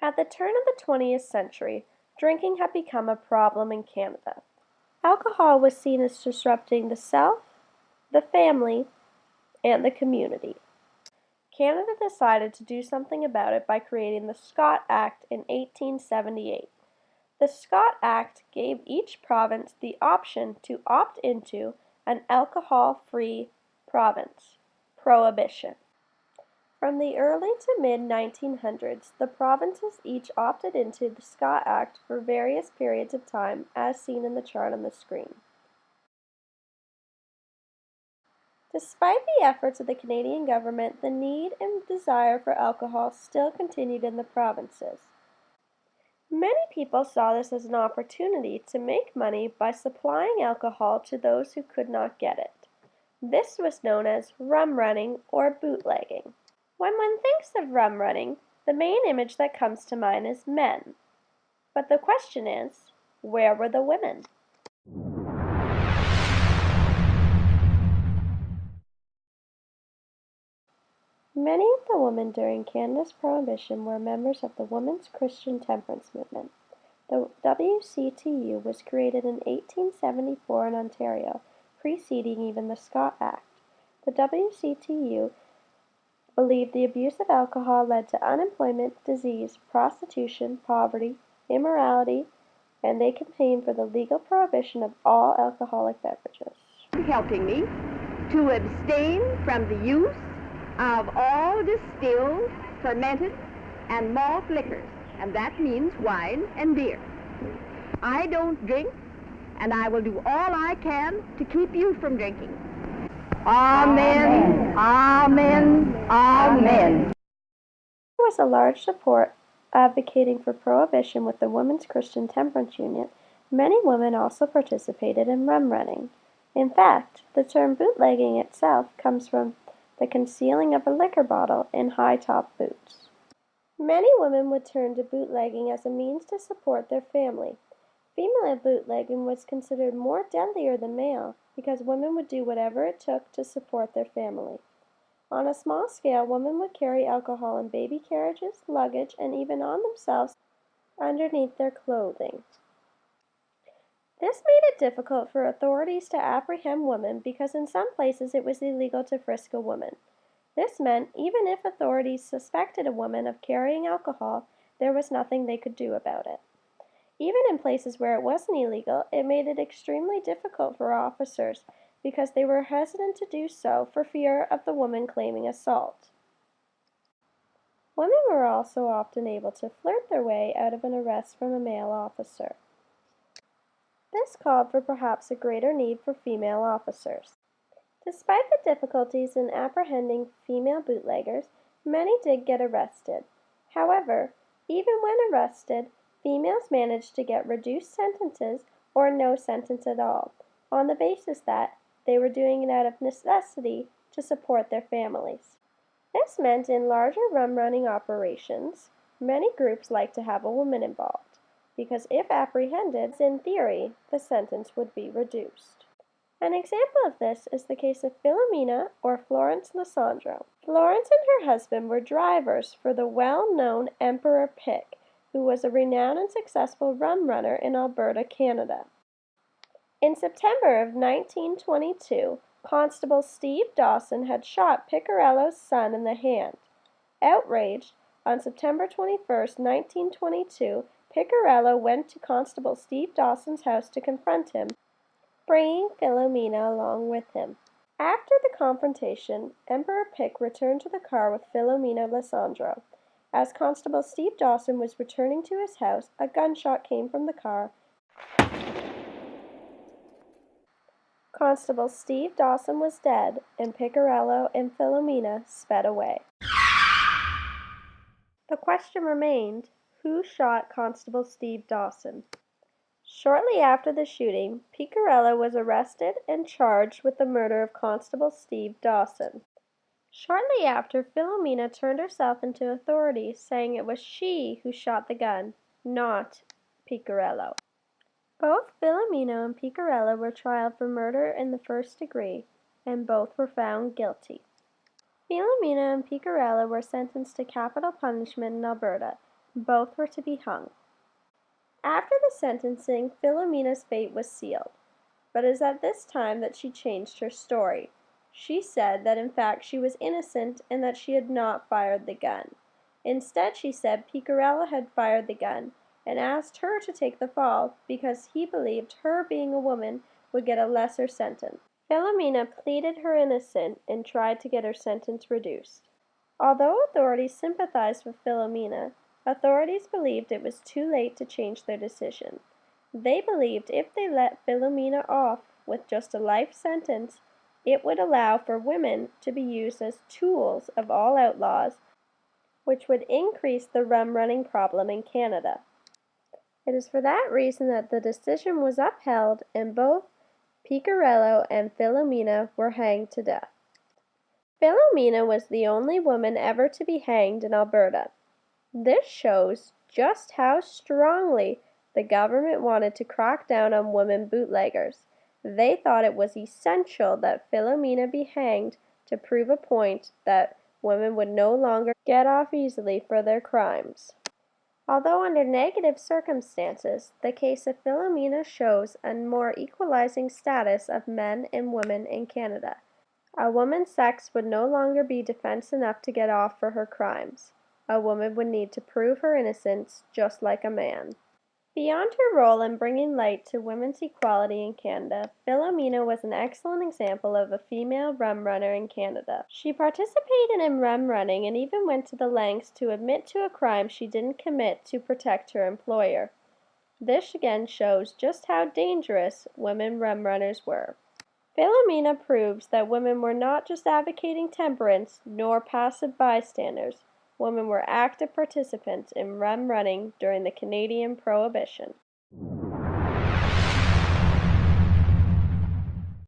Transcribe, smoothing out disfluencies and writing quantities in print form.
At the turn of the 20th century, drinking had become a problem in Canada. Alcohol was seen as disrupting the self, the family, and the community. Canada decided to do something about it by creating the Scott Act in 1878. The Scott Act gave each province the option to opt into an alcohol-free province, Prohibition. From the early to mid-1900s, the provinces each opted into the Scott Act for various periods of time, as seen in the chart on the screen. Despite the efforts of the Canadian government, the need and desire for alcohol still continued in the provinces. Many people saw this as an opportunity to make money by supplying alcohol to those who could not get it. This was known as rum running or bootlegging. When one thinks of rum running, the main image that comes to mind is men. But the question is, where were the women? Many of the women during Canada's Prohibition were members of the Women's Christian Temperance Movement. The WCTU was created in 1874 in Ontario, preceding even the Scott Act. The WCTU believed the abuse of alcohol led to unemployment, disease, prostitution, poverty, immorality, and they campaigned for the legal prohibition of all alcoholic beverages. Helping me to abstain from the use of all distilled, fermented, and malt liquors, and that means wine and beer. I don't drink, and I will do all I can to keep you from drinking. Amen. Amen. Amen. There was a large support advocating for prohibition with the Women's Christian Temperance Union. Many women also participated in rum running. In fact, the term bootlegging itself comes from the concealing of a liquor bottle in high-top boots. Many women would turn to bootlegging as a means to support their family. Female bootlegging was considered more deadlier than male because women would do whatever it took to support their family. On a small scale, women would carry alcohol in baby carriages, luggage, and even on themselves underneath their clothing. This made it difficult for authorities to apprehend women because in some places it was illegal to frisk a woman. This meant even if authorities suspected a woman of carrying alcohol, there was nothing they could do about it. Even in places where it wasn't illegal, it made it extremely difficult for officers because they were hesitant to do so for fear of the woman claiming assault. Women were also often able to flirt their way out of an arrest from a male officer. This called for perhaps a greater need for female officers. Despite the difficulties in apprehending female bootleggers, many did get arrested. However, even when arrested, females managed to get reduced sentences or no sentence at all, on the basis that they were doing it out of necessity to support their families. This meant in larger rum-running operations, many groups liked to have a woman involved, because if apprehended, in theory, the sentence would be reduced. An example of this is the case of Philomena or Florence Lysandro. Florence and her husband were drivers for the well-known Emperor Pick, who was a renowned and successful rum runner in Alberta, Canada. In September of 1922, Constable Steve Dawson had shot Piccarello's son in the hand. Outraged, on September 21, 1922, Piccarello went to Constable Steve Dawson's house to confront him, bringing Philomena along with him. After the confrontation, Emperor Pick returned to the car with Philomena Lysandro. As Constable Steve Dawson was returning to his house, a gunshot came from the car. Constable Steve Dawson was dead, and Piccarello and Philomena sped away. The question remained, who shot Constable Steve Dawson? Shortly after the shooting, Piccarello was arrested and charged with the murder of Constable Steve Dawson. Shortly after, Philomena turned herself into authorities, saying it was she who shot the gun, not Piccarello. Both Philomena and Piccarello were tried for murder in the first degree, and both were found guilty. Philomena and Piccarello were sentenced to capital punishment in Alberta. Both were to be hung. After the sentencing, Philomena's fate was sealed, but it is at this time that she changed her story. She said that in fact she was innocent and that she had not fired the gun. Instead, she said Picarella had fired the gun and asked her to take the fall because he believed her being a woman would get a lesser sentence. Philomena pleaded her innocence and tried to get her sentence reduced. Although authorities sympathized with Philomena, authorities believed it was too late to change their decision. They believed if they let Philomena off with just a life sentence, it would allow for women to be used as tools of all outlaws, which would increase the rum running problem in Canada. It is for that reason that the decision was upheld and both Picarello and Philomena were hanged to death. Philomena was the only woman ever to be hanged in Alberta. This shows just how strongly the government wanted to crack down on women bootleggers. They thought it was essential that Philomena be hanged to prove a point that women would no longer get off easily for their crimes. Although under negative circumstances, the case of Philomena shows a more equalizing status of men and women in Canada. A woman's sex would no longer be defense enough to get off for her crimes. A woman would need to prove her innocence just like a man. Beyond her role in bringing light to women's equality in Canada, Philomena was an excellent example of a female rum runner in Canada. She participated in rum running and even went to the lengths to admit to a crime she didn't commit to protect her employer. This again shows just how dangerous women rum runners were. Philomena proves that women were not just advocating temperance nor passive bystanders. Women were active participants in rum running during the Canadian Prohibition.